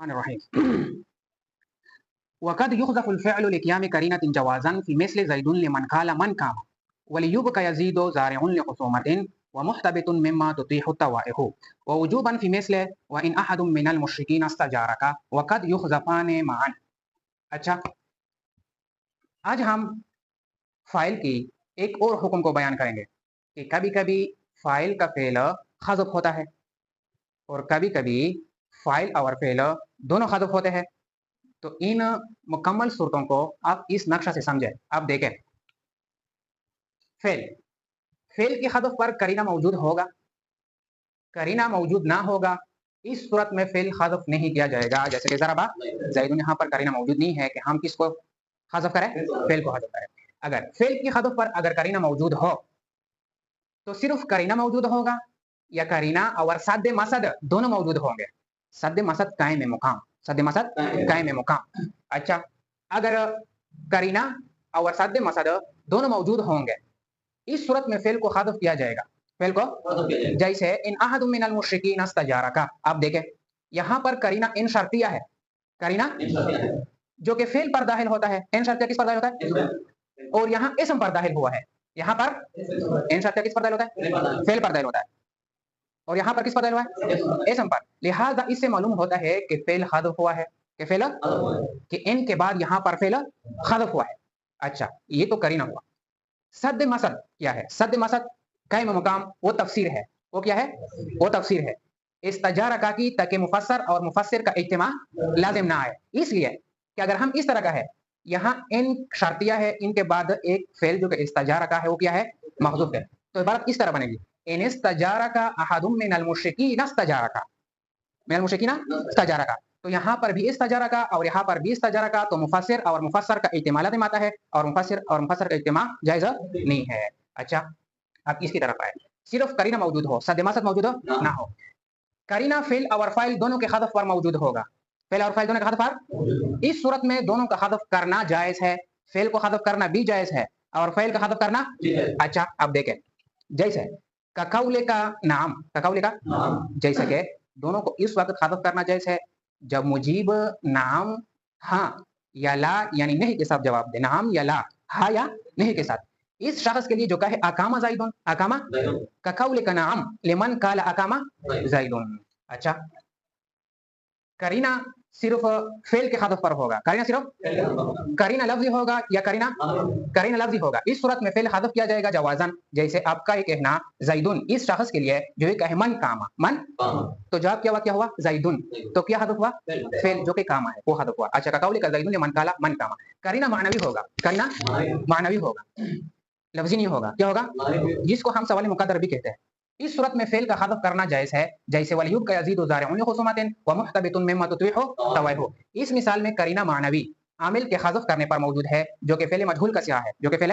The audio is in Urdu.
الرحيم. وقد يخذف الفعل لقيام قرينة جوازا في مثل زيد لمن قال من قام وليبقى يزيد زارع لخصومة ومحتبط مما تطيح الطوائف ووجوبا في مثل وإن أحد من المشركين استجارك وقد يخذفان معا. اچھا، آج ہم فائل کی ایک اور حکم کو بیان کریں گے کہ کبھی کبھی فائل کا فعل حذف ہوتا ہے اور کبھی کبھی فائل اور فعل دونوں حذف ہوتے ہیں. تو ان مکمل صورتوں کو آپ اس نقشہ سے سمجھیں. آپ دیکھیں فعل کی حذف پر قرینہ موجود ہوگا، قرینہ موجود نہ ہوگا، اس صورت میں فعل حذف نہیں کیا جائے گا. جیسے کہ ضربا زیدن، یہاں پر قرینہ موجود نہیں ہے کہ ہم کس کو حذف کریں، فعل کو حذف کریں. اگر فعل کی حذف پر اگر قرینہ موجود ہو تو صرف قرینہ موجود ہوگا یا قرینہ اور صد مسد دونوں موجود ہوں گے. صد مسد قائم مقام، صد مسد قائم مقام. اچھا، اگر قرینہ اور صد مسد دونوں موجود ہوں گے اس صورت میں فعل کو حذف کیا جائے گا. فعل کو جیسے ان احد من المشرکین استجارک، آپ دیکھیں یہاں پر قرینہ ان شرطیہ ہے، قرینہ جو کہ فعل پر داخل ہوتا ہے. ان شرطیہ کس پر داخل ہوتا ہے؟ اور یہاں اسم پر داخل ہوا ہے. یہاں پر ان شرطیہ کس پر داخل ہوتا ہے؟ فعل پر داخل ہوتا ہے. اور یہاں پر کس پر داخل ہوا ہے؟ اسم پر. لہذا اس سے معلوم ہوتا ہے کہ فعل حذف ہوا ہے، کہ فعل کہ ان کے بعد یہاں پر فعل حذف ہوا ہے. اچھا، یہ تو قرینہ ہوا. صد مسد کیا ہے؟ صد مسد قائم مقام، وہ تفسیر ہے. وہ کیا ہے؟ وہ تفسیر ہے. استجارہ کی تاکہ مفسر اور مفسر کا اجتماع لازم نہ آئے. اس لیے کہ اگر ہم اس طرح کا ہے، یہاں ان شرطیہ ہے، ان کے بعد ایک فعل جو کہ استجارہ کا ہے وہ کیا ہے؟ محذوف ہے. تو عبارت اس طرح بنے گی ان استجارہ کا احد من المشرکین استجارہ کا، من المشرکین استجارہ کا. تو یہاں پر بھی استجارہ کا اور یہاں پر بھی استجارہ کا، تو مفسر اور مفسر کا اجتماع لازم آتا ہے اور مفسر کا اجتماع جائز نہیں ہے. اچھا، اب اس کی طرف آئے. صرف قرینہ موجود ہو، صد مسد موجود ہو نہ ہو. قرینہ فعل اور فاعل دونوں کے حذف پر موجود ہوگا. فعل اور فاعل دونوں کے حذف پر، اس صورت میں دونوں کا حذف کرنا جائز ہے. فعل کو حذف کرنا بھی جائز ہے اور فعل کا حذف کرنا. اچھا، اب دیکھیں جیسے کقول کا نام، کقول کا جیسے کہ دونوں کو اس وقت حذف کرنا جائز ہے جب مجیب نام ہاں یا لا یعنی نہیں کے ساتھ جواب دے. نام یا لا، ہاں یا نہیں کے ساتھ. اس شخص کے لیے جو کہے اقامہ زیدن، اقامہ کقول کا نام لمن قال اقامہ زیدن. اچھا، قرینہ صرف فعل کے حذف پر ہوگا. قرینہ صرف قرینہ لفظی ہوگا یا قرینہ لفظی ہوگا. اس صورت میں فعل حذف کیا جائے گا جوازن. جیسے آپ کا یہ کہنا زیدن، اس شخص کے لیے جو یہ کہے من قام، من تو جواب کیا ہوا زیدن، تو کیا حذف ہوا؟ فعل جو کہ قام ہے وہ حذف ہوا. اچھا، کقول کا زیدن لمن قال من قام. قرینہ معنوی ہوگا، قرینہ معنوی ہوگا، لفظی نہیں ہوگا. کیا ہوگا؟ جس کو ہم سوال مقدر بھی کہتے ہیں. اس صورت میں فعل کا حذف کرنا جائز ہے. جیسے ولیوب کا یزید زارع لخصومۃ ومحتبط مما تطیح طوائف. اس مثال میں قرینہ معنوی عامل کے حذف کرنے پر موجود ہے جو کہ فعل مجہول کا سیاق ہے، جو کہ فعل